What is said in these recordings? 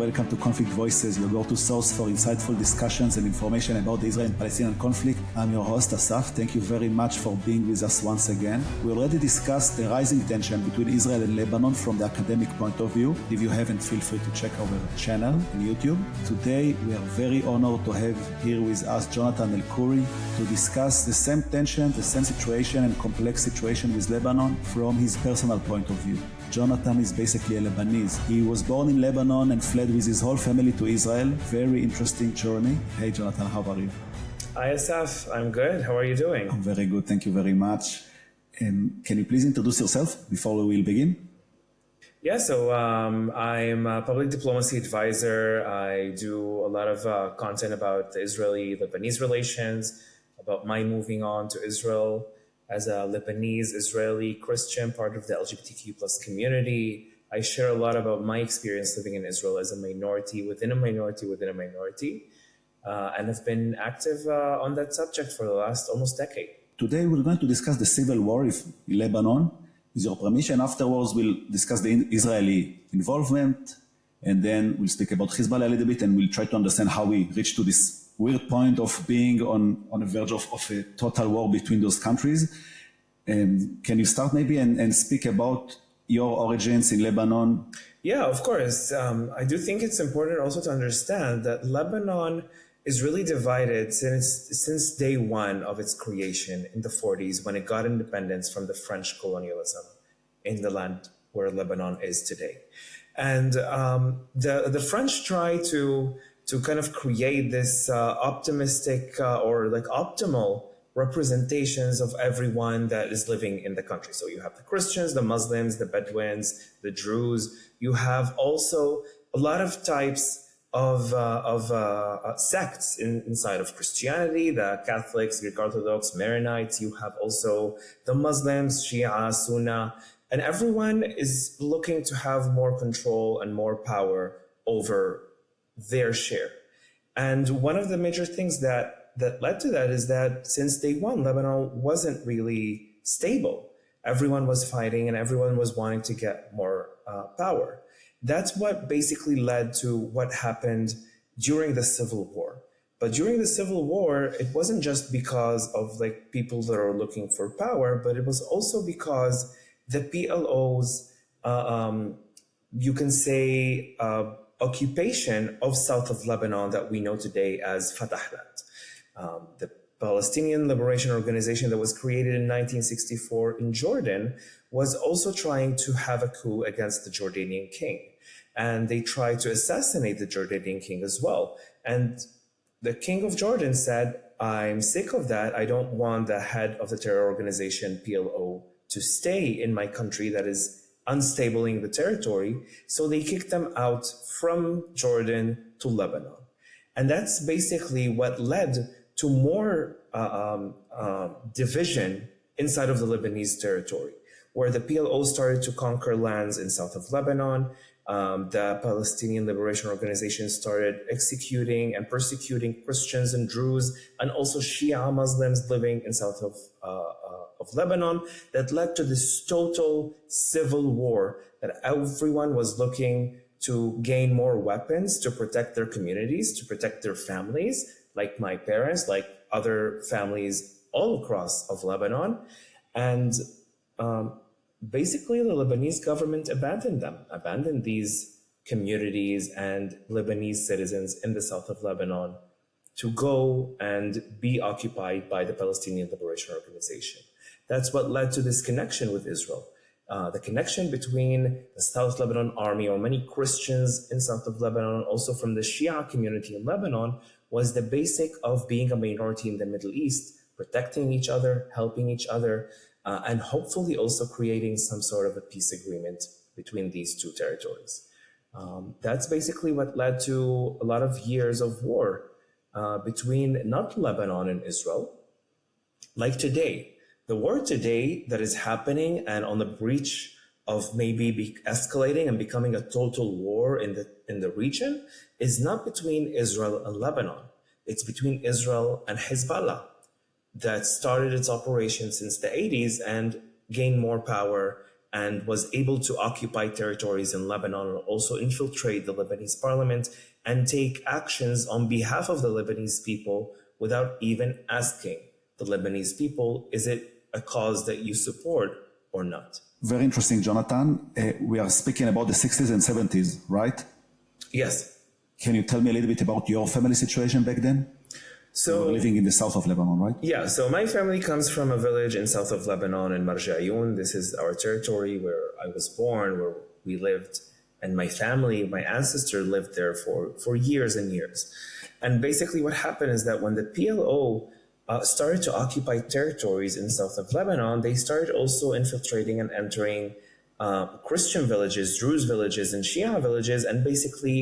welcome to Conflict Voices, your go-to source for insightful discussions and information about the Israeli and Palestinian conflict. I'm your host, Asaf. Thank you very much for being with us once again. We already discussed the rising tension between Israel and Lebanon from the academic point of view. If you haven't, feel free to check our channel on YouTube. Today, we are very honored to have here with us Jonathan Elkhoury to discuss the same tension, the same situation and complex situation with Lebanon from his personal point of view. Jonathan is basically a Lebanese. He was born in Lebanon and fled with his whole family to Israel. Very interesting journey. Hey Jonathan, how are you? Hi Asaf, I'm good. How are you doing? I'm very good, thank you very much. Can you please introduce yourself before we will begin? Yeah, so I'm a public diplomacy advisor. I do a lot of content about the Israeli-Lebanese relations, about my moving on to Israel as a Lebanese Israeli Christian, part of the LGBTQ plus community. I share a lot about my experience living in Israel as a minority within a minority within a minority, and have been active on that subject for the last almost decade. Today we're going to discuss the civil war in Lebanon. With your permission, afterwards we'll discuss the Israeli involvement, and then we'll speak about Hezbollah a little bit, and we'll try to understand how we reached to this weird point of being on a verge of a total war between those countries. Can you start maybe and speak about your origins in Lebanon? Yeah, of course. I do think it's important also to understand that Lebanon is really divided since day one of its creation in the 40s when it got independence from the French colonialism in the land where Lebanon is today. And the French try to kind of create this optimistic or like optimal representations of everyone that is living in the country. So you have the Christians, the Muslims, the Bedouins, the Druze. You have also a lot of types of sects inside of Christianity, the Catholics, Greek Orthodox, Maronites. You have also the Muslims, Shia, Sunni, and everyone is looking to have more control and more power over their share. And one of the major things that led to that is that since day one, Lebanon wasn't really stable. Everyone was fighting and everyone was wanting to get more power. That's what basically led to what happened during the Civil War. But during the Civil War, it wasn't just because of like people that are looking for power, but it was also because the PLO's, you can say, occupation of south of Lebanon that we know today as Fatahland. The Palestinian Liberation Organization that was created in 1964 in Jordan was also trying to have a coup against the Jordanian king. And they tried to assassinate the Jordanian king as well. And the king of Jordan said, I'm sick of that. I don't want the head of the terror organization, PLO, to stay in my country that is unstabling the territory, so they kicked them out from Jordan to Lebanon. And that's basically what led to more division inside of the Lebanese territory, where the PLO started to conquer lands in south of Lebanon. The Palestinian Liberation Organization started executing and persecuting Christians and Druze, and also Shia Muslims living in south of Lebanon. That led to this total civil war that everyone was looking to gain more weapons to protect their communities, to protect their families, like my parents, like other families all across of Lebanon. And basically the Lebanese government abandoned these communities and Lebanese citizens in the south of Lebanon to go and be occupied by the Palestinian Liberation Organization. That's what led to this connection with Israel. The connection between the South Lebanon army, or many Christians in south of Lebanon, also from the Shia community in Lebanon, was the basic of being a minority in the Middle East, protecting each other, helping each other, and hopefully also creating some sort of a peace agreement between these two territories. That's basically what led to a lot of years of war between not Lebanon and Israel, like today. The war today that is happening and on the breach of maybe escalating and becoming a total war in the region is not between Israel and Lebanon. It's between Israel and Hezbollah that started its operation since the 80s and gained more power and was able to occupy territories in Lebanon, and also infiltrate the Lebanese parliament and take actions on behalf of the Lebanese people without even asking the Lebanese people, is it a cause that you support or not? Very interesting, Jonathan. We are speaking about the 60s and 70s, right? Yes. Can you tell me a little bit about your family situation back then? So, you were living in the south of Lebanon, right? Yeah, so my family comes from a village in south of Lebanon in Marjayoun. This is our territory where I was born, where we lived, and my family, my ancestor lived there for years and years. And basically what happened is that when the PLO started to occupy territories in south of Lebanon, they started also infiltrating and entering Christian villages, Druze villages, and Shia villages, and basically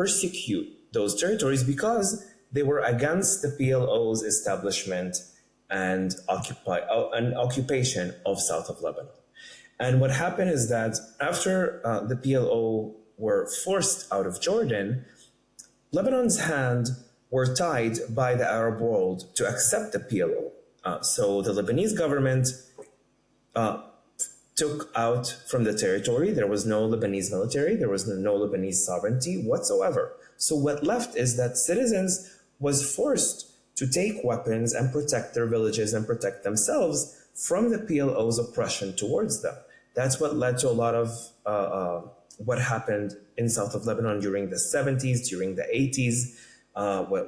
persecute those territories because they were against the PLO's establishment and occupation of south of Lebanon. And what happened is that after the PLO were forced out of Jordan, Lebanon's hands were tied by the Arab world to accept the PLO. So the Lebanese government took out from the territory. There was no Lebanese military. There was no Lebanese sovereignty whatsoever. So what left is that citizens was forced to take weapons and protect their villages and protect themselves from the PLO's oppression towards them. That's what led to a lot of what happened in south of Lebanon during the 70s, during the 80s,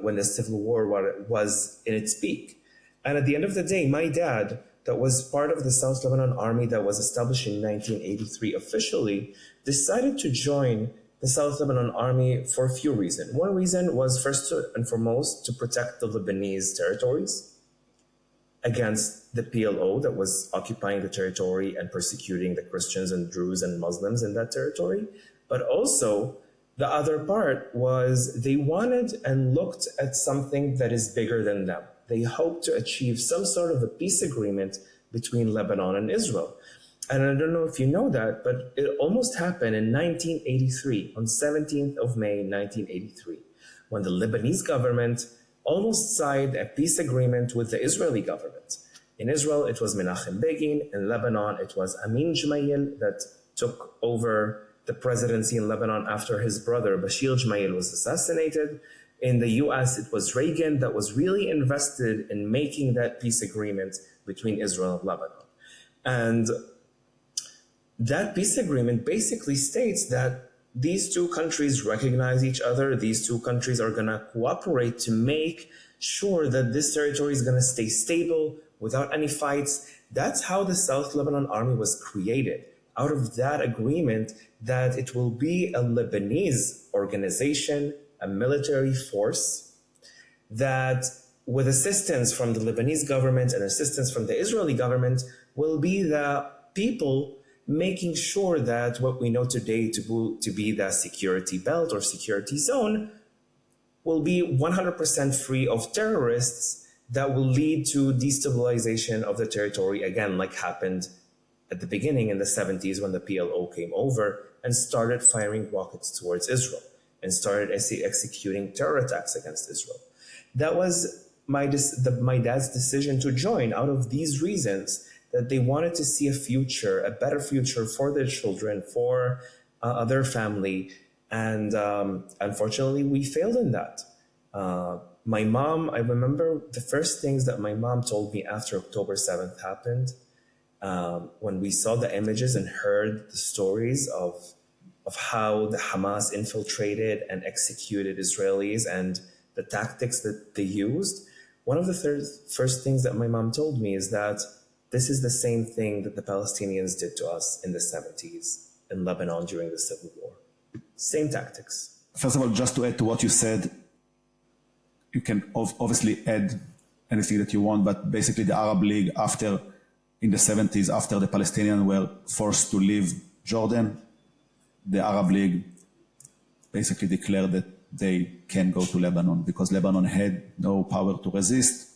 when the civil war was in its peak. And at the end of the day, my dad, that was part of the South Lebanon army that was established in 1983 officially, decided to join the South Lebanon army for a few reasons. One reason was first and foremost to protect the Lebanese territories against the PLO that was occupying the territory and persecuting the Christians and Druze and Muslims in that territory. But also, the other part was they wanted and looked at something that is bigger than them. They hoped to achieve some sort of a peace agreement between Lebanon and Israel. And I don't know if you know that, but it almost happened in 1983, on 17th of May, 1983, when the Lebanese government almost signed a peace agreement with the Israeli government. In Israel, it was Menachem Begin. In Lebanon, it was Amin Gemayel that took over the presidency in Lebanon after his brother Bashir Gemayel was assassinated. In the US, it was Reagan that was really invested in making that peace agreement between Israel and Lebanon. And that peace agreement basically states that these two countries recognize each other. These two countries are going to cooperate to make sure that this territory is going to stay stable without any fights. That's how the South Lebanon Army was created, out of that agreement that it will be a Lebanese organization, a military force that, with assistance from the Lebanese government and assistance from the Israeli government, will be the people making sure that what we know today to be the security belt or security zone will be 100% free of terrorists that will lead to destabilization of the territory, again, like happened at the beginning in the 70s when the PLO came over and started firing rockets towards Israel and started executing terror attacks against Israel. That was my dad's decision to join out of these reasons, that they wanted to see a future, a better future for their children, for their family. And unfortunately, we failed in that. My mom, I remember the first things that my mom told me after October 7th happened, when we saw the images and heard the stories of how the Hamas infiltrated and executed Israelis and the tactics that they used. One of the first things that my mom told me is that this is the same thing that the Palestinians did to us in the 70s in Lebanon during the Civil War. Same tactics. First of all, just to add to what you said, you can obviously add anything that you want, but basically the Arab League in the 70s, after the Palestinians were forced to leave Jordan, the Arab League basically declared that they can go to Lebanon because Lebanon had no power to resist.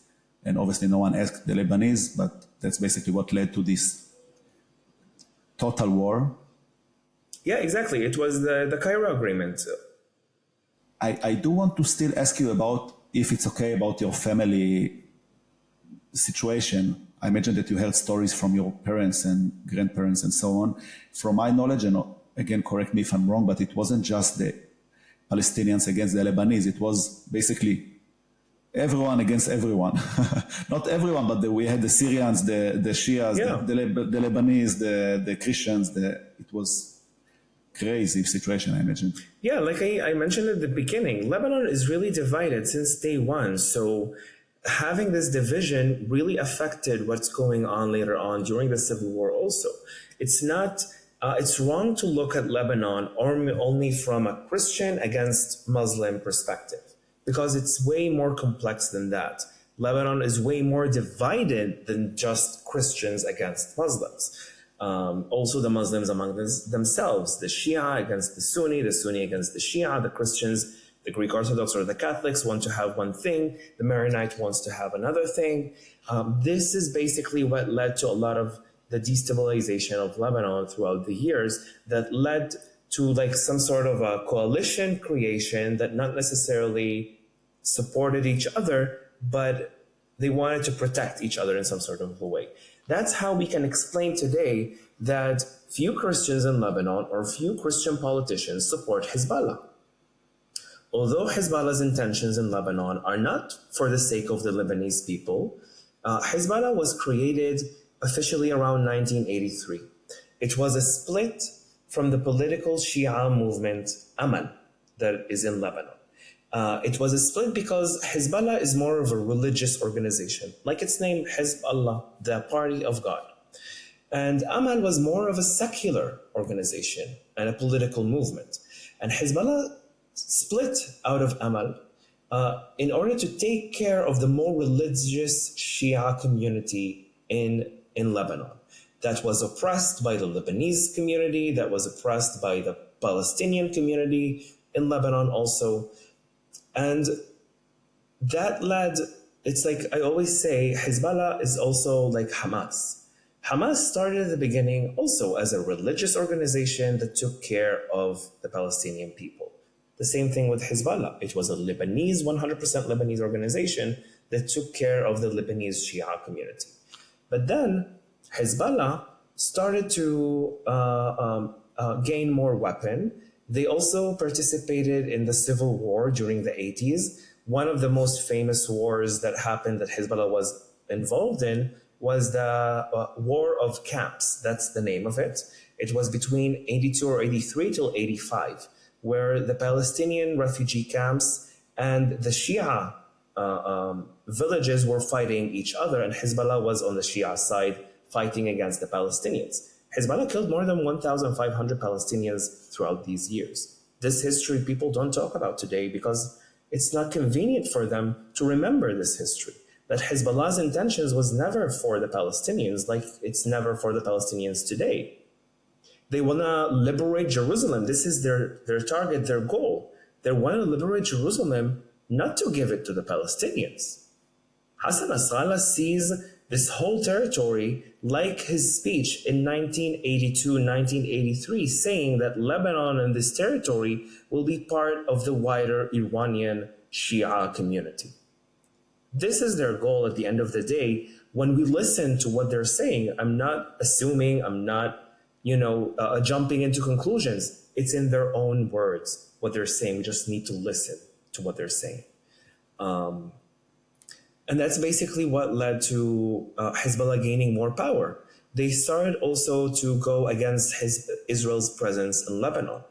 And obviously no one asked the Lebanese, but that's basically what led to this total war. Yeah, exactly. It was the Cairo Agreement. I do want to still ask you about, if it's okay, about your family situation. I imagine that you heard stories from your parents and grandparents and so on. From my knowledge, and again, correct me if I'm wrong, but it wasn't just the Palestinians against the Lebanese. It was basically everyone against everyone. Not everyone, but we had the Syrians, the Shias, the Lebanese, the Christians. It was crazy situation, I imagine. Yeah, like I mentioned at the beginning, Lebanon is really divided since day one. So having this division really affected what's going on later on during the Civil War also. It's not, it's wrong to look at Lebanon only from a Christian against Muslim perspective, because it's way more complex than that. Lebanon is way more divided than just Christians against Muslims. Also the Muslims among themselves, the Shia against the Sunni against the Shia, the Christians, the Greek Orthodox or the Catholics want to have one thing, the Maronite wants to have another thing. This is basically what led to a lot of the destabilization of Lebanon throughout the years, that led to like some sort of a coalition creation that not necessarily supported each other, but they wanted to protect each other in some sort of a way. That's how we can explain today that few Christians in Lebanon or few Christian politicians support Hezbollah. Although Hezbollah's intentions in Lebanon are not for the sake of the Lebanese people, Hezbollah was created officially around 1983. It was a split from the political Shia movement Amal that is in Lebanon. It was a split because Hezbollah is more of a religious organization, like its name, Hezbollah, the party of God. And Amal was more of a secular organization and a political movement. And Hezbollah split out of Amal in order to take care of the more religious Shia community in Lebanon that was oppressed by the Lebanese community, that was oppressed by the Palestinian community in Lebanon also. And that led, it's like I always say, Hezbollah is also like Hamas. Hamas started at the beginning also as a religious organization that took care of the Palestinian people. The same thing with Hezbollah. It was a Lebanese, 100% Lebanese organization that took care of the Lebanese Shia community. But then Hezbollah started to gain more weapon. They also participated in the civil war during the 80s. One of the most famous wars that happened that Hezbollah was involved in was the War of Camps. That's the name of it. It was between 82 or 83 till 85, where the Palestinian refugee camps and the Shia villages were fighting each other, and Hezbollah was on the Shia side fighting against the Palestinians. Hezbollah killed more than 1,500 Palestinians throughout these years. This history people don't talk about today because it's not convenient for them to remember this history. That Hezbollah's intentions was never for the Palestinians, like it's never for the Palestinians today. They want to liberate Jerusalem. This is their target, their goal. They want to liberate Jerusalem, not to give it to the Palestinians. Hassan Nasrallah sees this whole territory like his speech in 1982, 1983, saying that Lebanon and this territory will be part of the wider Iranian Shia community. This is their goal at the end of the day. When we listen to what they're saying, I'm not assuming, I'm not jumping into conclusions. It's in their own words, what they're saying. We just need to listen to what they're saying. And that's basically what led to Hezbollah gaining more power. They started also to go against Israel's presence in Lebanon.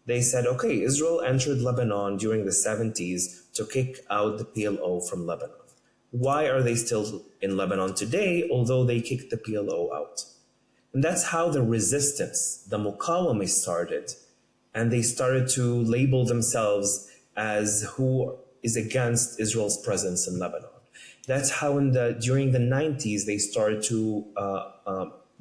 They said, okay, Israel entered Lebanon during the 70s to kick out the PLO from Lebanon. Why are they still in Lebanon today, although they kicked the PLO out? And that's how the resistance, the Muqawamah started. And they started to label themselves as who is against Israel's presence in Lebanon. That's how during the 90s, they started to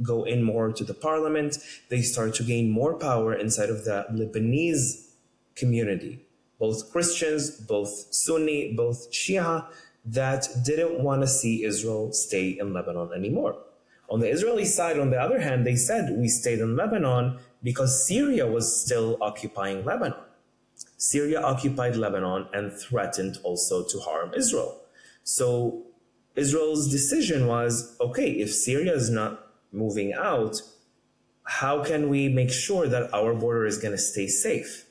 go in more to the parliament. They started to gain more power inside of the Lebanese community, both Christians, both Sunni, both Shia, that didn't want to see Israel stay in Lebanon anymore. On the Israeli side, on the other hand, they said we stayed in Lebanon because Syria was still occupying Lebanon. Syria occupied Lebanon and threatened also to harm Israel. So Israel's decision was, okay, if Syria is not moving out, how can we make sure that our border is going to stay safe?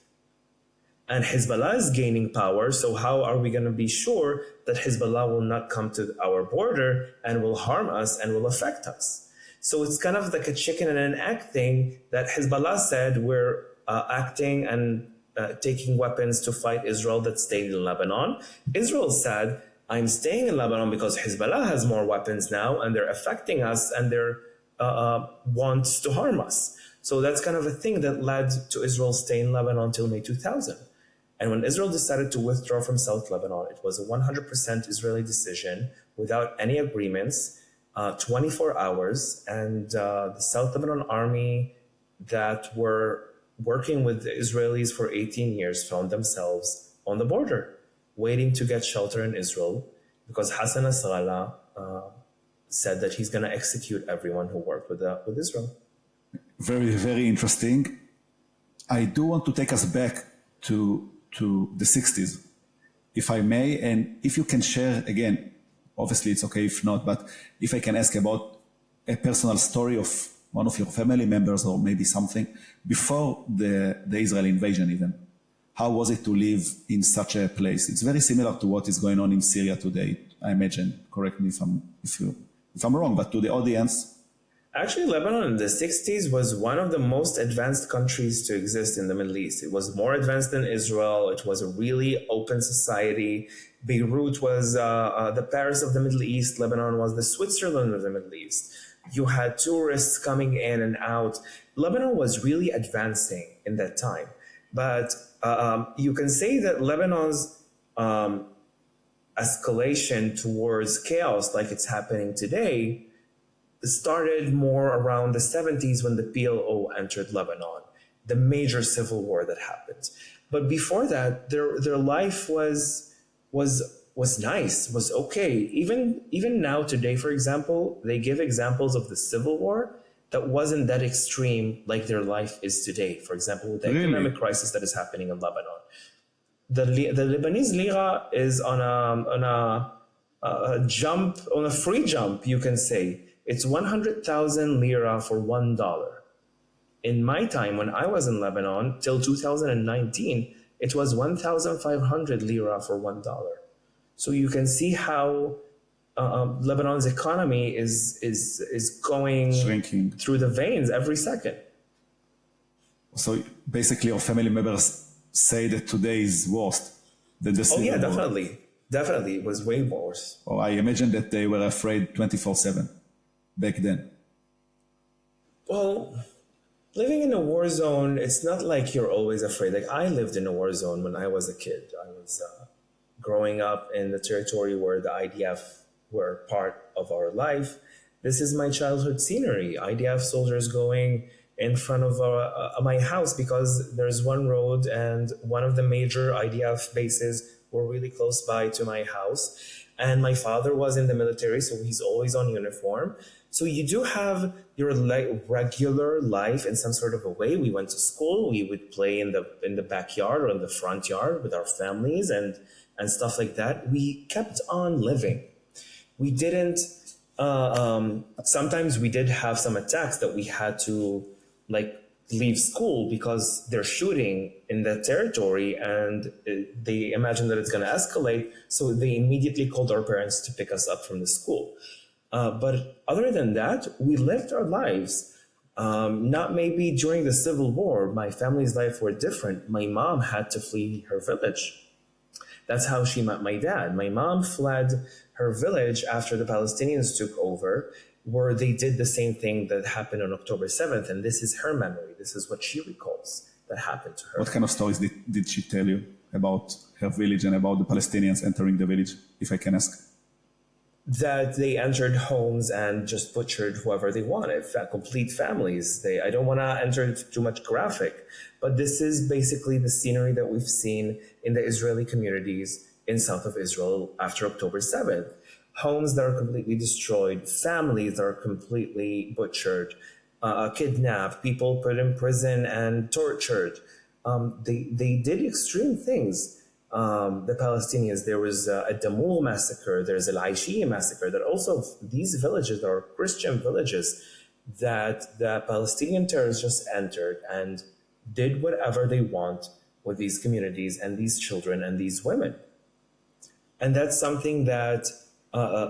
And Hezbollah is gaining power, so how are we going to be sure that Hezbollah will not come to our border and will harm us and will affect us? So it's kind of like a chicken and an egg thing that Hezbollah said we're acting and taking weapons to fight Israel that stayed in Lebanon. Israel said, I'm staying in Lebanon because Hezbollah has more weapons now and they're affecting us and they're wants to harm us. So that's kind of a thing that led to Israel staying in Lebanon until May 2000. And when Israel decided to withdraw from South Lebanon, it was a 100% Israeli decision without any agreements, 24 hours. And the South Lebanon army that were working with the Israelis for 18 years found themselves on the border, waiting to get shelter in Israel because Hassan Nasrallah said that he's going to execute everyone who worked with Israel. Very, very interesting. I do want to take us back to the 60s, if I may, and if you can share, again, obviously it's okay if not, but if I can ask about a personal story of one of your family members or maybe something before the Israeli invasion even. How was it to live in such a place? It's very similar to what is going on in Syria today, I imagine. Correct me if I'm wrong, but to the audience. Actually, Lebanon in the 60s was one of the most advanced countries to exist in the Middle East. It was more advanced than Israel. It was a really open society. Beirut was the Paris of the Middle East. Lebanon was the Switzerland of the Middle East. You had tourists coming in and out. Lebanon was really advancing in that time. But you can say that Lebanon's escalation towards chaos like it's happening today started more around the 70s when the PLO entered Lebanon, the major civil war that happened. But before that, their life was nice, was okay. Even now today, for example, they give examples of the civil war that wasn't that extreme like their life is today. For example, with the economic crisis that is happening in Lebanon. The Lebanese lira is on a free jump, you can say. It's 100,000 lira for $1. In my time, when I was in Lebanon, till 2019, it was 1,500 lira for $1. So you can see how Lebanon's economy is going shrinking through the veins every second. So basically, your family members say that today is worse than the Civil War. Definitely, it was way worse. Oh, I imagine that they were afraid 24/7 back then. Well, living in a war zone, it's not like you're always afraid. Like I lived in a war zone when I was a kid. I was growing up in the territory where the IDF were part of our life. This is my childhood scenery. IDF soldiers going in front of my house because there's one road and one of the major IDF bases were really close by to my house. And my father was in the military, so he's always on uniform. So you do have your regular life in some sort of a way. We went to school. We would play in the backyard or in the front yard with our families and stuff like that. We kept on living. We didn't. Sometimes we did have some attacks that we had to leave school because they're shooting in that territory and they imagine that it's going to escalate. So they immediately called our parents to pick us up from the school. But other than that, we lived our lives. Not maybe during the Civil War. My family's life were different. My mom had to flee her village. That's how she met my dad. My mom fled her village after the Palestinians took over, where they did the same thing that happened on October 7th. And this is her memory. This is what she recalls that happened to her. What kind of stories did she tell you about her village and about the Palestinians entering the village, if I can ask? That they entered homes and just butchered whoever they wanted, complete families. I don't want to enter into too much graphic, but this is basically the scenery that we've seen in the Israeli communities in south of Israel after October 7th. Homes that are completely destroyed, families that are completely butchered, kidnapped, people put in prison and tortured. They did extreme things. the Palestinians. There was a Damour massacre, there's a Al-Aishiyah massacre, that also these villages are Christian villages that the Palestinian terrorists just entered and did whatever they want with these communities and these children and these women. And that's something that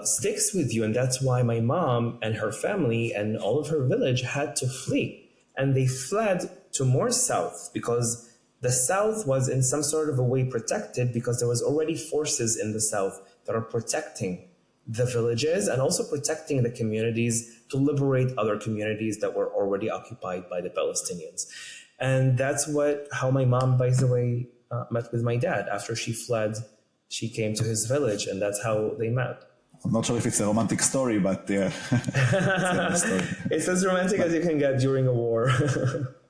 sticks with you. And that's why my mom and her family and all of her village had to flee. And they fled to more south because the south was in some sort of a way protected, because there was already forces in the south that are protecting the villages and also protecting the communities to liberate other communities that were already occupied by the Palestinians. And that's how my mom, by the way, met with my dad. After she fled, she came to his village, and that's how they met. I'm not sure if it's a romantic story, but yeah. It's as romantic as you can get during a war.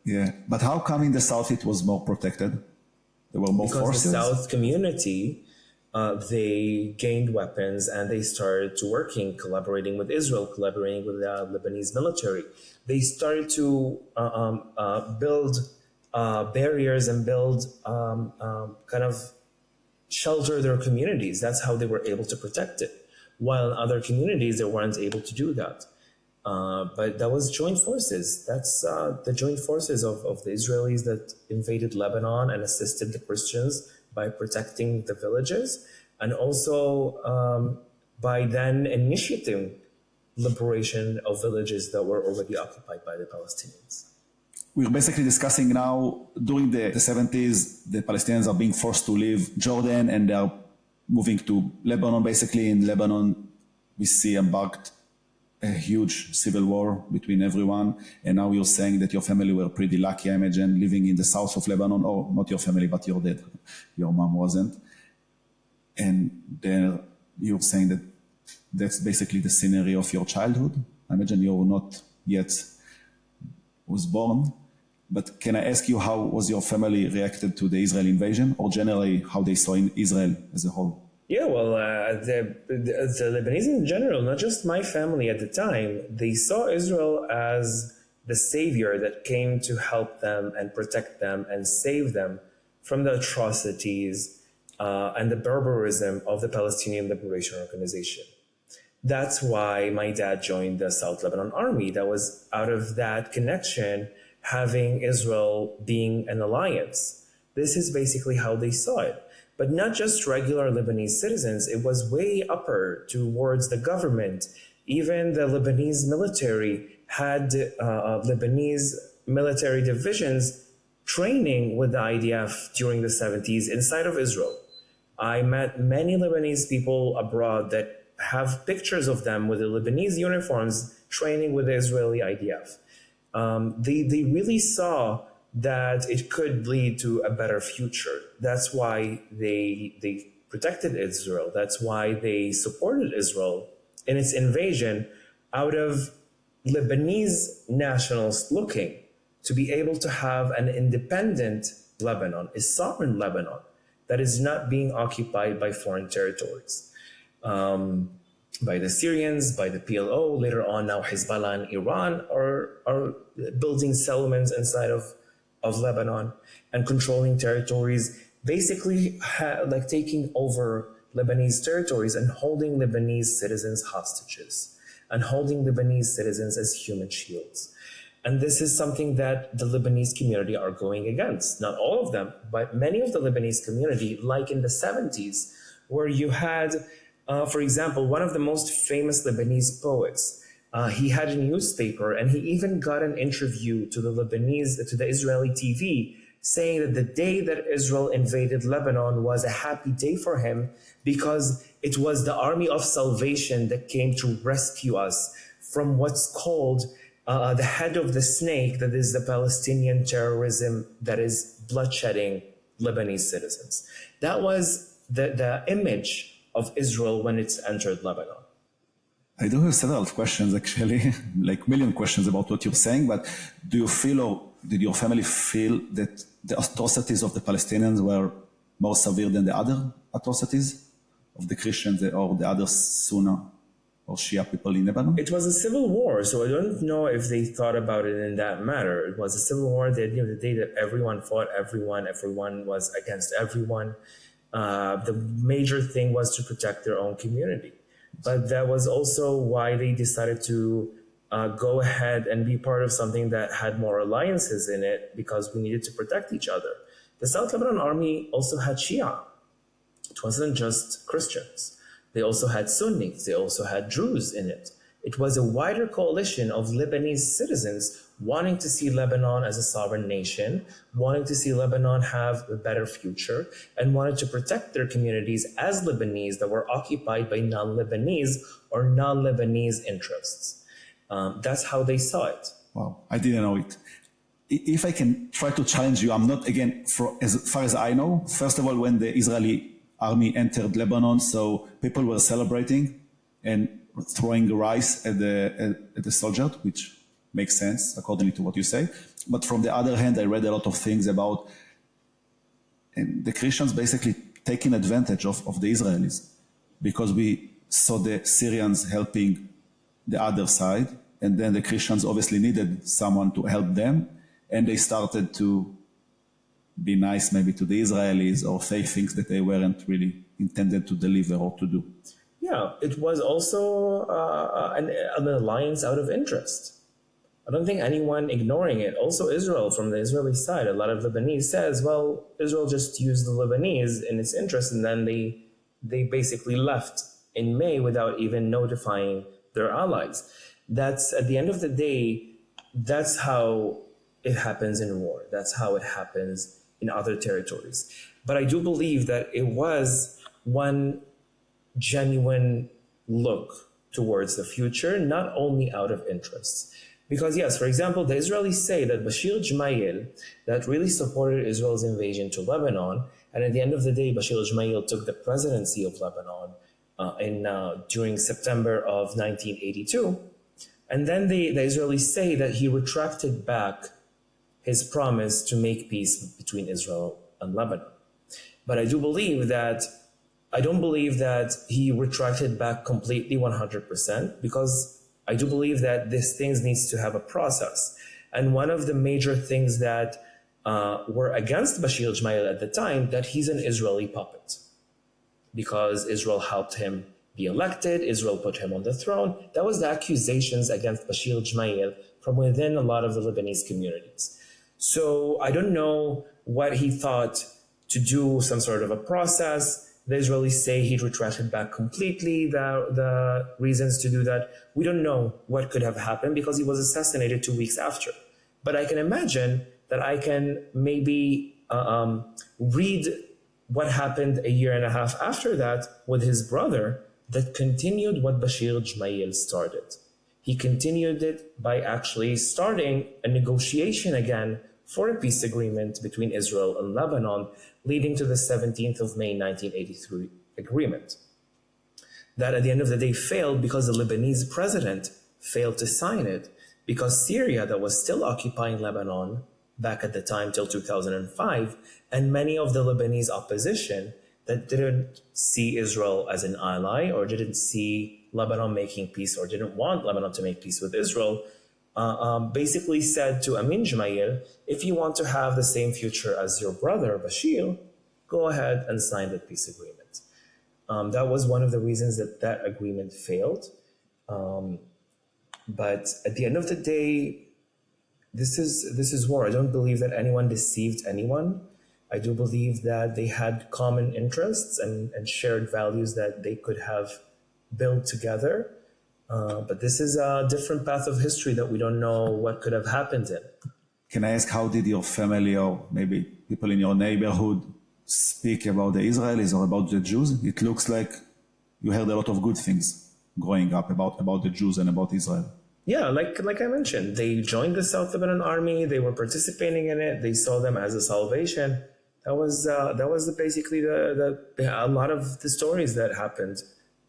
Yeah, but how come in the south it was more protected? There were more forces? Because the south community, they gained weapons and they started to collaborating with Israel, collaborating with the Lebanese military. They started to build barriers and build kind of shelter their communities. That's how they were able to protect it. While in other communities, they weren't able to do that. But that was joint forces. That's the joint forces of the Israelis that invaded Lebanon and assisted the Christians by protecting the villages, and also by then initiating liberation of villages that were already occupied by the Palestinians. We're basically discussing now, during the 70s, the Palestinians are being forced to leave Jordan and they are moving to Lebanon. Basically, in Lebanon, we see embarked a huge civil war between everyone. And now you're saying that your family were pretty lucky, I imagine, living in the south of Lebanon, or not your family, but your dad. Your mom wasn't. And there you're saying that that's basically the scenery of your childhood. I imagine you're not yet was born. But can I ask you, how was your family reacted to the Israeli invasion, or generally how they saw in Israel as a whole? Yeah, well, the Lebanese in general, not just my family at the time, they saw Israel as the savior that came to help them and protect them and save them from the atrocities and the barbarism of the Palestinian Liberation Organization. That's why my dad joined the South Lebanon Army. That was out of that connection, having Israel being an alliance. This is basically how they saw it. But not just regular Lebanese citizens, it was way upper towards the government. Even the Lebanese military had Lebanese military divisions training with the IDF during the 70s inside of Israel. I met many Lebanese people abroad that have pictures of them with the Lebanese uniforms training with the Israeli IDF. They really saw that it could lead to a better future. That's why they protected Israel. That's why they supported Israel in its invasion, out of Lebanese nationals looking to be able to have an independent Lebanon, a sovereign Lebanon that is not being occupied by foreign territories, by the Syrians, by the PLO. Later on, now Hezbollah and Iran are building settlements inside of Lebanon and controlling territories, basically like taking over Lebanese territories and holding Lebanese citizens hostages and holding Lebanese citizens as human shields. And this is something that the Lebanese community are going against. Not all of them, but many of the Lebanese community, like in the 70s, where you had, for example, one of the most famous Lebanese poets. He had a newspaper, and he even got an interview to the Israeli TV, saying that the day that Israel invaded Lebanon was a happy day for him because it was the army of salvation that came to rescue us from what's called the head of the snake, that is the Palestinian terrorism that is bloodshedding Lebanese citizens. That was the image of Israel when it's entered Lebanon. I do have several questions, actually, like million questions about what you're saying, but do you feel, or did your family feel, that the atrocities of the Palestinians were more severe than the other atrocities of the Christians or the other Sunni or Shia people in Lebanon? It was a civil war, so I don't know if they thought about it in that manner. It was a civil war, the idea of the day that everyone fought everyone was against everyone. The major thing was to protect their own community. But that was also why they decided to go ahead and be part of something that had more alliances in it, because we needed to protect each other. The South Lebanon army also had Shia. It wasn't just Christians. They also had Sunnis. They also had Druze in it. It was a wider coalition of Lebanese citizens wanting to see Lebanon as a sovereign nation, wanting to see Lebanon have a better future, and wanted to protect their communities as Lebanese that were occupied by non-Lebanese or non-Lebanese interests. That's how they saw it. Wow, I didn't know it. If I can try to challenge you, I'm not, again, as far as I know, first of all, when the Israeli army entered Lebanon, so people were celebrating and throwing rice at the soldiers, which makes sense according to what you say. But from the other hand, I read a lot of things about the Christians basically taking advantage of the Israelis, because we saw the Syrians helping the other side, and then the Christians obviously needed someone to help them, and they started to be nice maybe to the Israelis or say things that they weren't really intended to deliver or to do. Yeah, it was also an alliance out of interest. I don't think anyone ignoring it. Also Israel, from the Israeli side, a lot of Lebanese says, well, Israel just used the Lebanese in its interest, and then they basically left in May without even notifying their allies. That's, at the end of the day, that's how it happens in war. That's how it happens in other territories. But I do believe that it was one genuine look towards the future, not only out of interest. Because yes, for example, the Israelis say that Bashir Gemayel, that really supported Israel's invasion to Lebanon, and at the end of the day, Bashir Gemayel took the presidency of Lebanon during September of 1982. And then the Israelis say that he retracted back his promise to make peace between Israel and Lebanon. But I don't believe that he retracted back completely 100%, because I do believe that this thing needs to have a process. And one of the major things that were against Bashir Gemayel at the time, that he's an Israeli puppet, because Israel helped him be elected, Israel put him on the throne. That was the accusations against Bashir Gemayel from within a lot of the Lebanese communities. So I don't know what he thought to do some sort of a process. The Israelis say he retracted back completely the reasons to do that. We don't know what could have happened because he was assassinated 2 weeks after. But I can imagine that I can maybe read what happened a year and a half after that with his brother that continued what Bashir Gemayel started. He continued it by actually starting a negotiation again for a peace agreement between Israel and Lebanon, leading to the 17th of May 1983 agreement. That at the end of the day failed because the Lebanese president failed to sign it, because Syria, that was still occupying Lebanon back at the time till 2005, and many of the Lebanese opposition that didn't see Israel as an ally, or didn't see Lebanon making peace, or didn't want Lebanon to make peace with Israel, basically said to Amin Gemayel, if you want to have the same future as your brother Bashir, go ahead and sign the peace agreement. That was one of the reasons that agreement failed. But at the end of the day, this is war. I don't believe that anyone deceived anyone. I do believe that they had common interests and shared values that they could have built together. But this is a different path of history that we don't know what could have happened in. Can I ask, how did your family or maybe people in your neighborhood speak about the Israelis or about the Jews? It looks like you heard a lot of good things growing up about the Jews and about Israel. Yeah, like I mentioned, they joined the South Lebanon army. They were participating in it. They saw them as a salvation. That was basically a lot of the stories that happened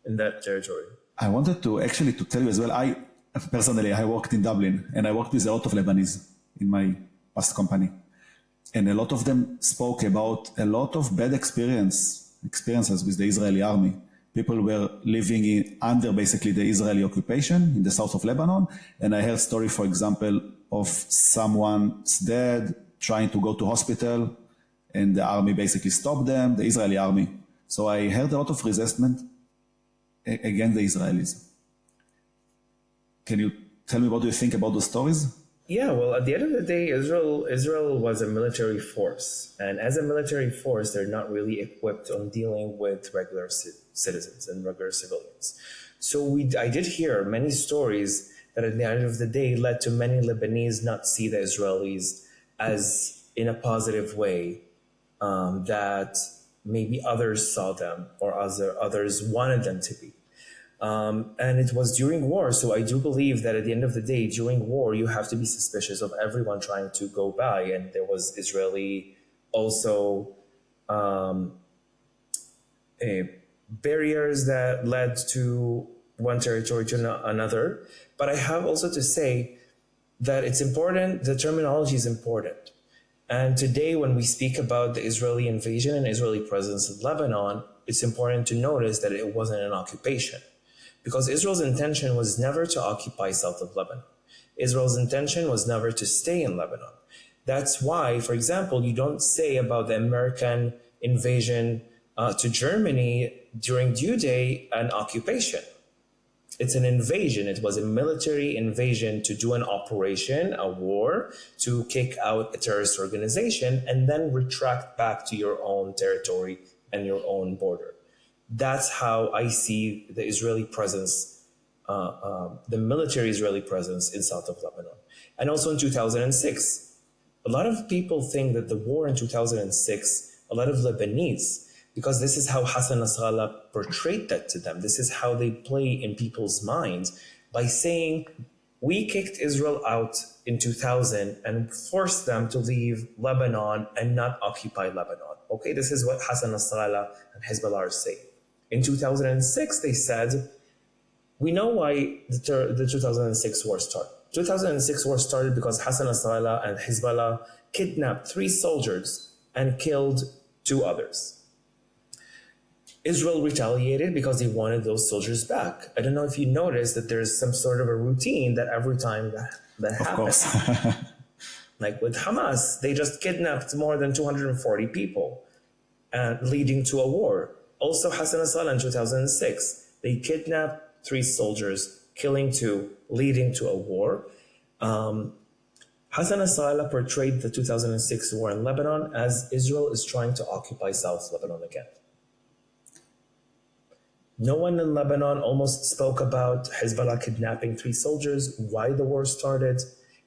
in that territory. I wanted to tell you as well, I worked in Dublin, and I worked with a lot of Lebanese in my past company. And a lot of them spoke about a lot of bad experiences with the Israeli army. People were living under basically the Israeli occupation in the south of Lebanon. And I heard story, for example, of someone's dad trying to go to hospital, and the army basically stopped them, the Israeli army. So I heard a lot of resentment against the Israelis. Can you tell me what do you think about those stories? Yeah, well, at the end of the day, Israel was a military force. And as a military force, they're not really equipped on dealing with regular citizens and regular civilians. So I did hear many stories that at the end of the day led to many Lebanese not see the Israelis as in a positive way, that maybe others saw them or others wanted them to be. And it was during war. So I do believe that at the end of the day, during war, you have to be suspicious of everyone trying to go by. And there was Israeli also barriers that led to one territory to another. But I have also to say that it's important, the terminology is important. And today, when we speak about the Israeli invasion and Israeli presence in Lebanon, it's important to notice that it wasn't an occupation. Because Israel's intention was never to occupy south of Lebanon. Israel's intention was never to stay in Lebanon. That's why, for example, you don't say about the American invasion to Germany during D-Day an occupation. It's an invasion. It was a military invasion to do an operation, a war, to kick out a terrorist organization and then retract back to your own territory and your own border. That's how I see the Israeli presence, the military Israeli presence in south of Lebanon. And also in 2006, a lot of people think that the war in 2006, a lot of Lebanese, because this is how Hassan Nasrallah portrayed that to them. This is how they play in people's minds by saying, we kicked Israel out in 2000 and forced them to leave Lebanon and not occupy Lebanon. Okay, this is what Hassan Nasrallah and Hezbollah are saying. In 2006, they said, we know why the 2006 war started. 2006 war started because Hassan Nasrallah and Hezbollah kidnapped 3 soldiers and killed 2 others. Israel retaliated because they wanted those soldiers back. I don't know if you noticed that there's some sort of a routine that every time that happens. Of course. Like with Hamas, they just kidnapped more than 240 people, leading to a war. Also, Hassan Nasrallah in 2006, they kidnapped 3 soldiers, killing 2, leading to a war. Hassan Nasrallah portrayed the 2006 war in Lebanon as Israel is trying to occupy South Lebanon again. No one in Lebanon almost spoke about Hezbollah kidnapping 3 soldiers, why the war started.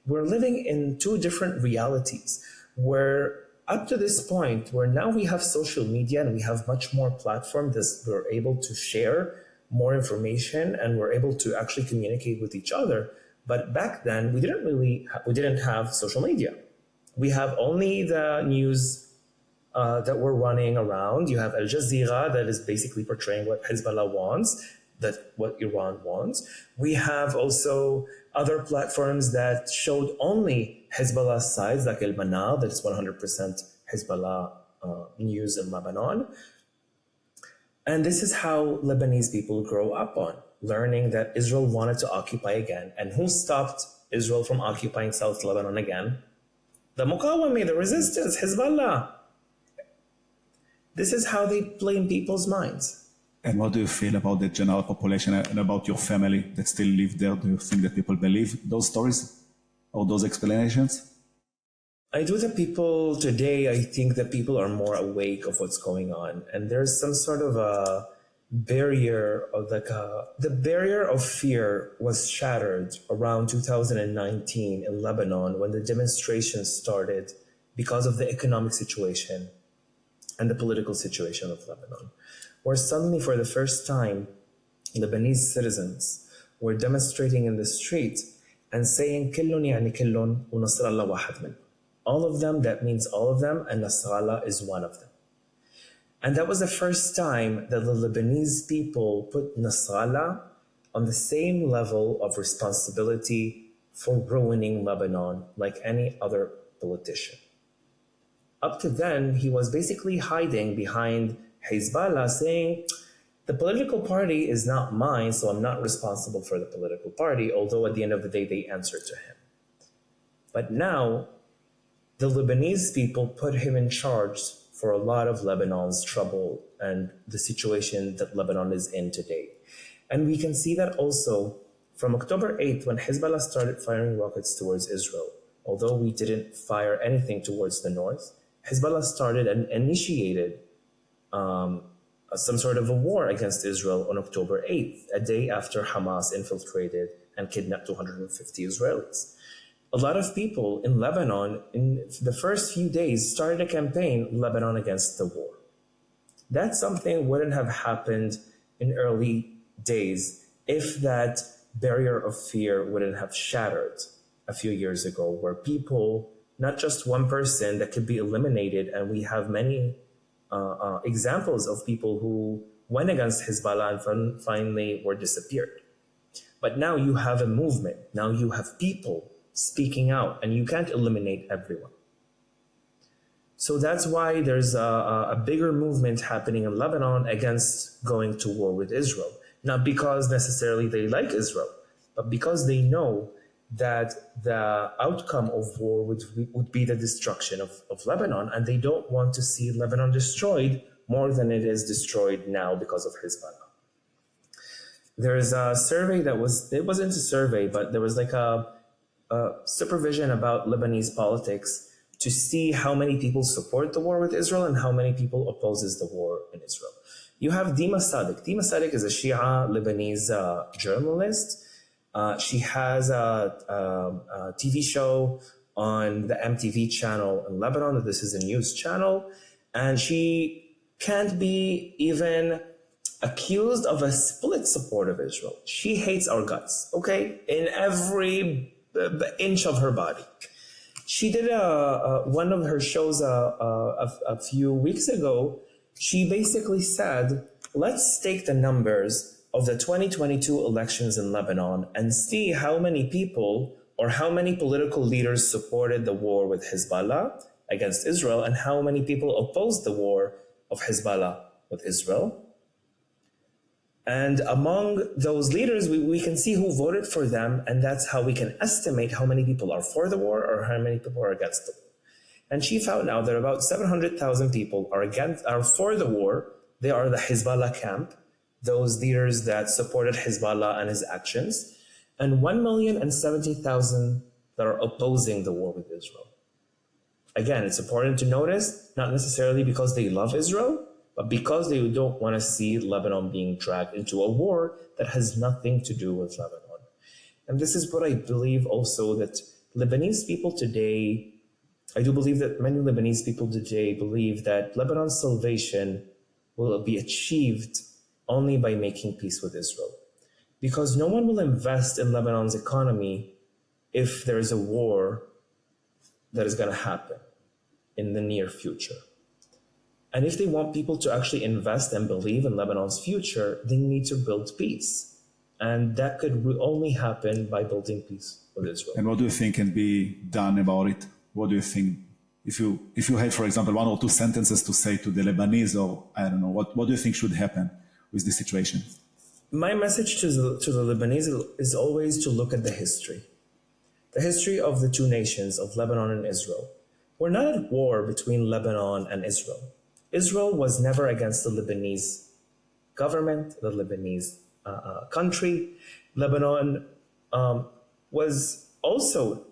We're living in 2 different realities where up to this point, where now we have social media and we have much more platform that we're able to share more information and we're able to actually communicate with each other. But back then, we didn't have social media. We have only the news that were running around. You have Al Jazeera that is basically portraying what Hezbollah wants, what Iran wants. We have also other platforms that showed only Hezbollah's sides, like El Manal, that is 100% Hezbollah news in Lebanon. And this is how Lebanese people grow up on, learning that Israel wanted to occupy again. And who stopped Israel from occupying South Lebanon again? The Muqawami, the resistance, Hezbollah. This is how they play in people's minds. And what do you feel about the general population and about your family that still live there? Do you think that people believe those stories or those explanations? I do think people today, I think that people are more awake of what's going on. And there's some sort of a barrier of the barrier of fear was shattered around 2019 in Lebanon when the demonstrations started because of the economic situation and the political situation of Lebanon, where suddenly for the first time, Lebanese citizens were demonstrating in the street and saying, "Killun yani killun, wa Nasrallah wahad min." All of them, that means all of them, and Nasrallah is one of them. And that was the first time that the Lebanese people put Nasrallah on the same level of responsibility for ruining Lebanon like any other politician. Up to then, he was basically hiding behind Hezbollah, saying, the political party is not mine, so I'm not responsible for the political party, although at the end of the day, they answer to him. But now, the Lebanese people put him in charge for a lot of Lebanon's trouble and the situation that Lebanon is in today. And we can see that also from October 8th, when Hezbollah started firing rockets towards Israel. Although we didn't fire anything towards the north, Hezbollah started and initiated some sort of a war against Israel on October 8th, a day after Hamas infiltrated and kidnapped 250 Israelis. A lot of people in Lebanon, in the first few days, started a campaign, Lebanon against the war. That something wouldn't have happened in early days if that barrier of fear wouldn't have shattered a few years ago, where people, not just one person that could be eliminated, and we have many examples of people who went against Hezbollah and finally were disappeared. But now you have a movement, now you have people speaking out, and you can't eliminate everyone. So that's why there's a bigger movement happening in Lebanon against going to war with Israel. Not because necessarily they like Israel, but because they know that the outcome of war would be the destruction of Lebanon, and they don't want to see Lebanon destroyed more than it is destroyed now because of Hezbollah. There's a survey it wasn't a survey, but there was like a supervision about Lebanese politics to see how many people support the war with Israel and how many people opposes the war in Israel. You have Dima Sadiq. Dima Sadiq is a Shia Lebanese journalist. She has a TV show on the MTV channel in Lebanon. This is a news channel. And she can't be even accused of a split support of Israel. She hates our guts, okay? In every inch of her body. She did one of her shows a few weeks ago. She basically said, let's take the numbers of the 2022 elections in Lebanon and see how many people or how many political leaders supported the war with Hezbollah against Israel and how many people opposed the war of Hezbollah with Israel. And among those leaders, we can see who voted for them, and that's how we can estimate how many people are for the war or how many people are against the war. And she found out that about 700,000 people are for the war. They are the Hezbollah camp, those leaders that supported Hezbollah and his actions, and 1,070,000 that are opposing the war with Israel. Again, it's important to notice, not necessarily because they love Israel, but because they don't want to see Lebanon being dragged into a war that has nothing to do with Lebanon. And this is what I believe also, that Lebanese people today, I do believe that many Lebanese people today believe that Lebanon's salvation will be achieved only by making peace with Israel. Because no one will invest in Lebanon's economy if there is a war that is going to happen in the near future. And if they want people to actually invest and believe in Lebanon's future, they need to build peace. And that could only happen by building peace with Israel. And what do you think can be done about it? What do you think? If you had, for example, one or two sentences to say to the Lebanese, or I don't know, what do you think should happen with this situation? My message to the Lebanese is always to look at the history. The history of the two nations, of Lebanon and Israel. We're not at war between Lebanon and Israel. Israel was never against the Lebanese government, the Lebanese country. Lebanon was also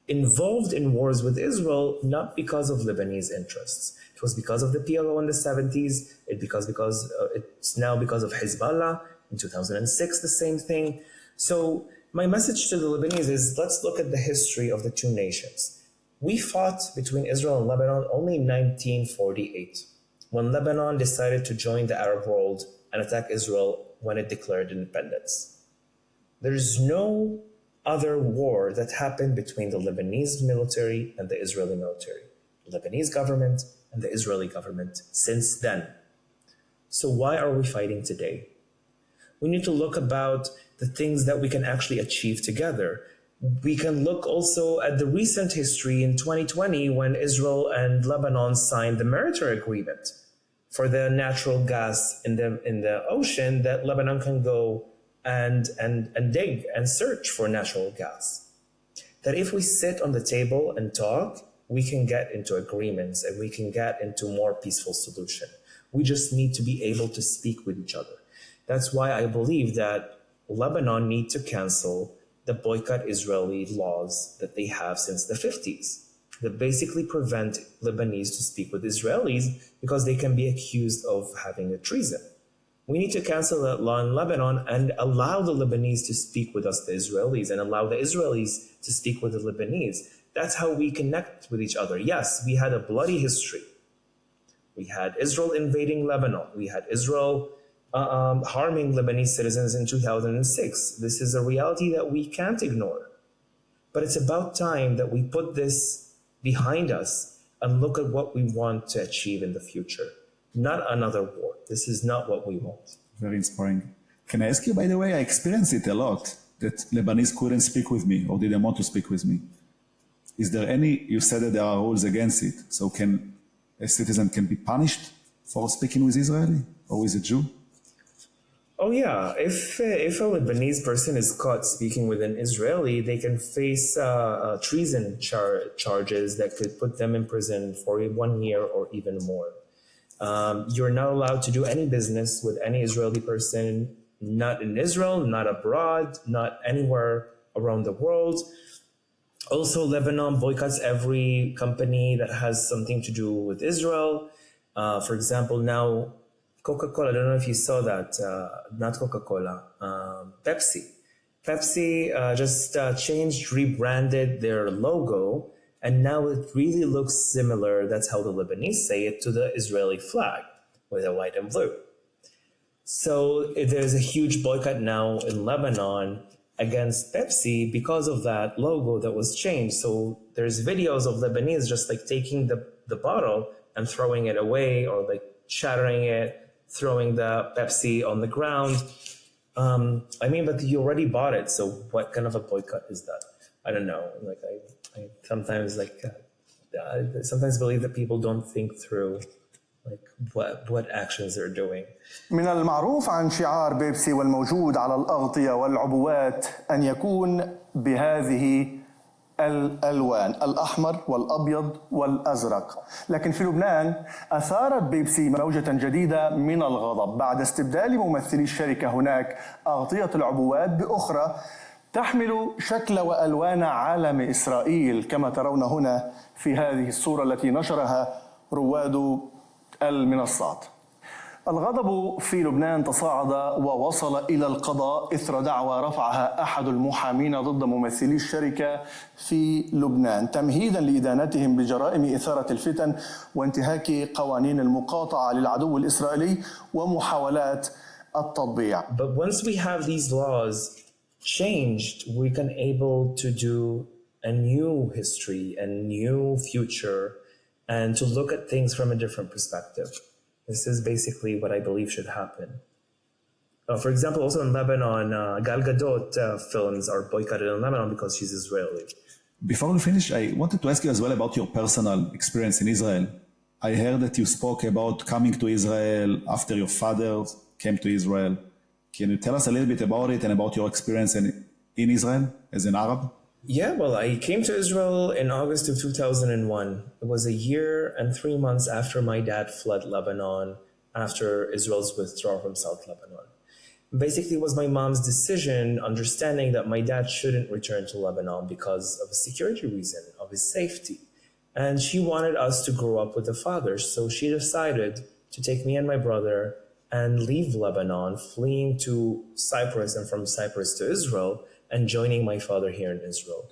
involved in wars with Israel, not because of Lebanese interests. It was because of the PLO in the 70s. It's now because of Hezbollah. In 2006, the same thing. So my message to the Lebanese is, let's look at the history of the two nations. We fought between Israel and Lebanon only in 1948, when Lebanon decided to join the Arab world and attack Israel when it declared independence. There is no other war that happened between the Lebanese military and the Israeli military, the Lebanese government and the Israeli government since then. So why are we fighting today? We need to look about the things that we can actually achieve together. We can look also at the recent history in 2020 when Israel and Lebanon signed the maritime agreement for the natural gas in the ocean, that Lebanon can go and dig and search for natural gas. That if we sit on the table and talk, we can get into agreements and we can get into more peaceful solution. We just need to be able to speak with each other. That's why I believe that Lebanon need to cancel the boycott Israeli laws that they have since the 50s that basically prevent Lebanese to speak with Israelis because they can be accused of having a treason. We need to cancel that law in Lebanon and allow the Lebanese to speak with us, the Israelis, and allow the Israelis to speak with the Lebanese. That's how we connect with each other. Yes, we had a bloody history. We had Israel invading Lebanon. We had Israel harming Lebanese citizens in 2006. This is a reality that we can't ignore. But it's about time that we put this behind us and look at what we want to achieve in the future. Not another war. This is not what we want. Very inspiring. Can I ask you, by the way, I experienced it a lot, that Lebanese couldn't speak with me or didn't want to speak with me. Is there any, you said that there are rules against it, so can a citizen can be punished for speaking with Israeli or with a Jew? Oh yeah, if a Lebanese person is caught speaking with an Israeli, they can face treason charges that could put them in prison for 1 year or even more. You're not allowed to do any business with any Israeli person, not in Israel, not abroad, not anywhere around the world. Also, Lebanon boycotts every company that has something to do with Israel. For example, now Coca-Cola, I don't know if you saw that, not Coca-Cola, Pepsi. Pepsi just changed, rebranded their logo, and now it really looks similar, that's how the Lebanese say it, to the Israeli flag with a white and blue. So there's a huge boycott now in Lebanon against Pepsi because of that logo that was changed. So there's videos of Lebanese just like taking the bottle and throwing it away or like shattering it, throwing the Pepsi on the ground. I mean, but you already bought it, so what kind of a boycott is that? I don't know. Like I sometimes sometimes believe that people don't think through like what actions they're doing. من المعروف عن شعار بيبسي والموجود على الأغطية والعبوات أن يكون بهذه الألوان الأحمر والأبيض والأزرق. لكن في لبنان أثارت بيبسي موجة جديدة من الغضب بعد استبدال ممثلي الشركة هناك أغطية العبوات بأخرى تحمل شكل وألوان علم إسرائيل كما ترون هنا في هذه الصورة التي نشرها رواد المنصات. الغضب في لبنان تصاعد ووصل إلى القضاء إثر دعوى رفعها أحد المحامين ضد ممثلي الشركة في لبنان تمهيداً لإدانتهم بجرائم إثارة الفتن وانتهاك قوانين المقاطعة للعدو الإسرائيلي ومحاولات التطبيع. But once we have these laws changed, we can able to do a new history, a new future, and to look at things from a different perspective. This is basically what I believe should happen. For example, also in Lebanon, Gal Gadot films are boycotted in Lebanon because she's Israeli. Before we finish, I wanted to ask you as well about your personal experience in Israel. I heard that you spoke about coming to Israel after your father came to Israel. Can you tell us a little bit about it and about your experience in Israel as an Arab? Yeah, well, I came to Israel in August of 2001. It was a year and 3 months after my dad fled Lebanon after Israel's withdrawal from South Lebanon. Basically, it was my mom's decision, understanding that my dad shouldn't return to Lebanon because of a security reason, of his safety. And she wanted us to grow up with a father, so she decided to take me and my brother and leave Lebanon, fleeing to Cyprus and from Cyprus to Israel, and joining my father here in Israel.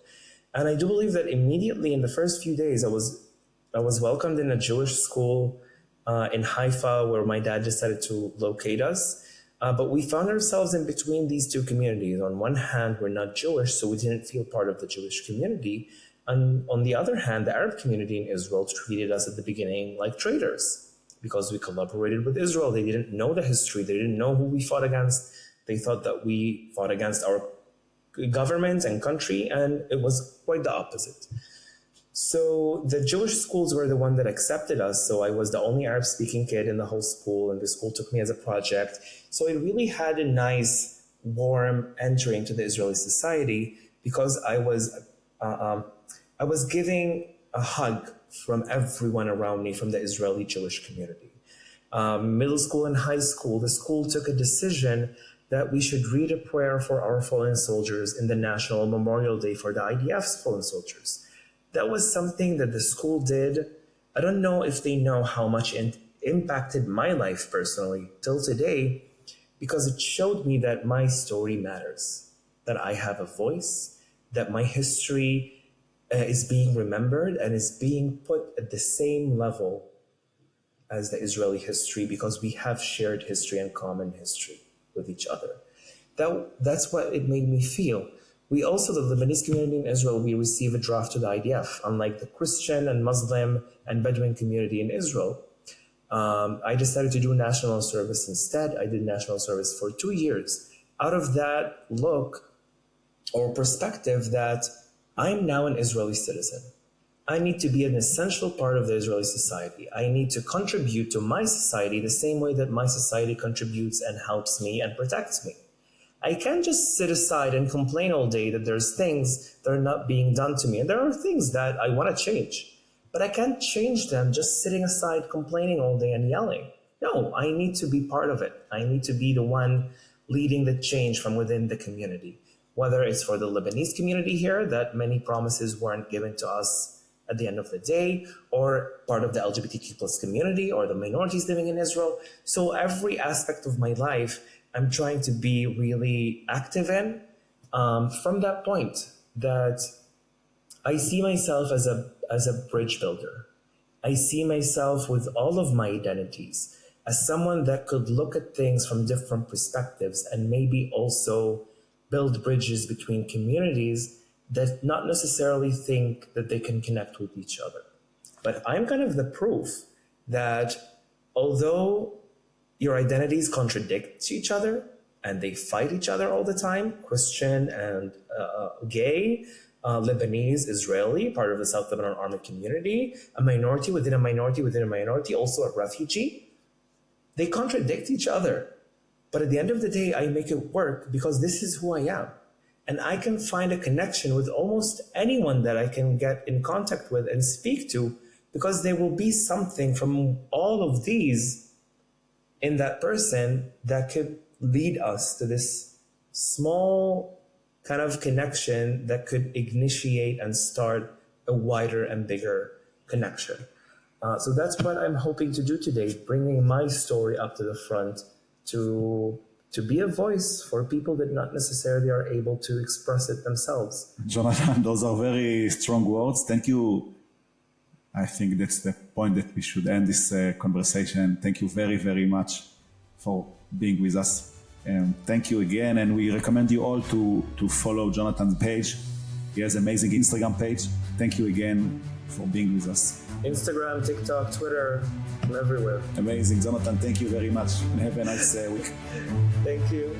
And I do believe that immediately in the first few days, I was welcomed in a Jewish school in Haifa, where my dad decided to locate us. But we found ourselves in between these two communities. On one hand, we're not Jewish, so we didn't feel part of the Jewish community. And on the other hand, the Arab community in Israel treated us at the beginning like traitors because we collaborated with Israel. They didn't know the history. They didn't know who we fought against. They thought that we fought against our government and country, and it was quite the opposite. So the Jewish schools were the one that accepted us. So I was the only Arab-speaking kid in the whole school, and the school took me as a project. So it really had a nice, warm entry into the Israeli society because I was giving a hug from everyone around me from the Israeli Jewish community. Middle school and high school, the school took a decision that we should read a prayer for our fallen soldiers in the National Memorial Day for the IDF's fallen soldiers. That was something that the school did. I don't know if they know how much it impacted my life personally till today, because it showed me that my story matters, that I have a voice, that my history is being remembered and is being put at the same level as the Israeli history, because we have shared history and common history with each other. That's what it made me feel. We also, the Lebanese community in Israel, we receive a draft to the IDF, unlike the Christian and Muslim and Bedouin community in Israel. I decided to do national service instead. I did national service for 2 years. Out of that look or perspective that I'm now an Israeli citizen. I need to be an essential part of the Israeli society. I need to contribute to my society the same way that my society contributes and helps me and protects me. I can't just sit aside and complain all day that there's things that are not being done to me. And there are things that I want to change, but I can't change them just sitting aside complaining all day and yelling. No, I need to be part of it. I need to be the one leading the change from within the community. Whether it's for the Lebanese community here, that many promises weren't given to us at the end of the day, or part of the LGBTQ plus community, or the minorities living in Israel. So every aspect of my life, I'm trying to be really active in, from that point that I see myself as a bridge builder. I see myself with all of my identities as someone that could look at things from different perspectives and maybe also build bridges between communities that not necessarily think that they can connect with each other. But I'm kind of the proof that although your identities contradict each other and they fight each other all the time, Christian and gay, Lebanese, Israeli, part of the South Lebanon armed community, a minority within a minority within a minority, also a refugee, they contradict each other. But at the end of the day, I make it work because this is who I am. And I can find a connection with almost anyone that I can get in contact with and speak to, because there will be something from all of these in that person that could lead us to this small kind of connection that could initiate and start a wider and bigger connection. So that's what I'm hoping to do today, bringing my story up to the front to be a voice for people that not necessarily are able to express it themselves. Jonathan, those are very strong words. Thank you. I think that's the point that we should end this conversation. Thank you very, very much for being with us. And thank you again. And we recommend you all to follow Jonathan's page. He has an amazing Instagram page. Thank you again for being with us. Instagram, TikTok, Twitter, I'm everywhere. Amazing. Jonathan, thank you very much. And have a nice week. Thank you.